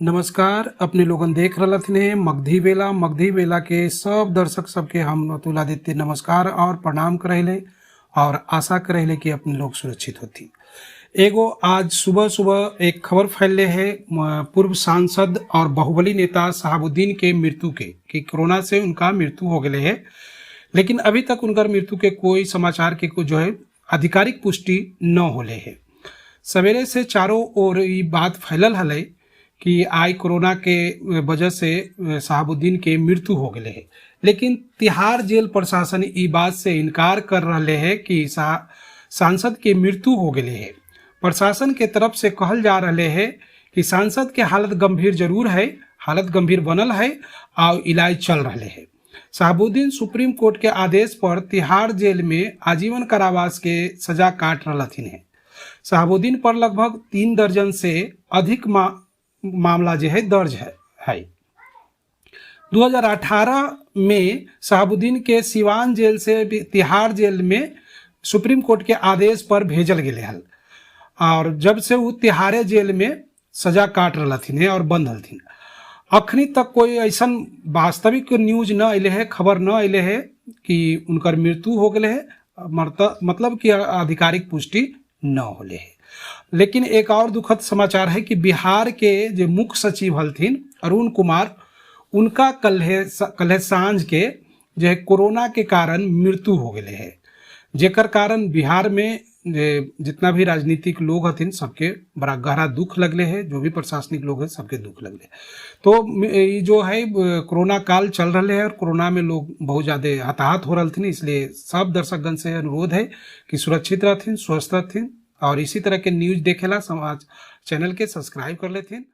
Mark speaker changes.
Speaker 1: नमस्कार। अपने लोगन देख रहा थे मगधी बेला के सब दर्शक सबके हम अतुल आदित्य नमस्कार और प्रणाम करेले और आशा करेले कि अपने लोग सुरक्षित होती। एगो आज सुबह सुबह एक खबर फैले है पूर्व सांसद और बाहुबली नेता शहाबुद्दीन के मृत्यु के कि कोरोना से उनका मृत्यु हो गए है, लेकिन अभी तक उनका मृत्यु के कोई समाचार के को जो है आधिकारिक पुष्टि न होले है। सवेरे से चारों ओर ये बात फैलल हले कि आई कोरोना के वजह से शहाबुद्दीन के मृत्यु हो गए है, लेकिन तिहाड़ जेल प्रशासन ई बात से इनकार कर रहे है कि सांसद के मृत्यु हो गए है। प्रशासन के तरफ से कहल जा रहे है कि सांसद के हालत गंभीर जरूर है, हालत गंभीर बनल है और इलाज चल रहे है। शहाबुद्दीन सुप्रीम कोर्ट के आदेश पर तिहाड़ जेल में आजीवन कारावास के सजा काट रही है। शहाबुद्दीन पर लगभग 3 दर्जन से अधिक मामला जो है दर्ज है। 2018 में शहाबुद्दीन के सिवान जेल से तिहाड़ जेल में सुप्रीम कोर्ट के आदेश पर भेजल गए हल और जब से वो तिहाड़े जेल में सजा काट रही और बंद हलथिन। अखनी तक कोई ऐसा वास्तविक न्यूज न अले है, खबर न अले है कि उनकर मृत्यु हो गए है, मतलब कि आधिकारिक पुष्टि न होले है। लेकिन एक और दुखद समाचार है कि बिहार के जो मुख्य सचिव हलथिन अरुण कुमार, उनका कल सांझ के जो कोरोना के कारण मृत्यु हो गए है, जेकर कारण बिहार में जितना भी राजनीतिक लोग हथिन सबके बड़ा गहरा दुख लगले है। जो भी प्रशासनिक लोग हैं सबके दुख लगले। तो ये जो है कोरोना काल चल रहे है और कोरोना में लोग बहुत ज़्यादा हताहत हो रहे थे, इसलिए सब दर्शकगण से अनुरोध है कि सुरक्षित रहथिन, स्वस्थ रहथिन और इसी तरह के न्यूज देखेला समाज चैनल के सब्सक्राइब कर लेथिन।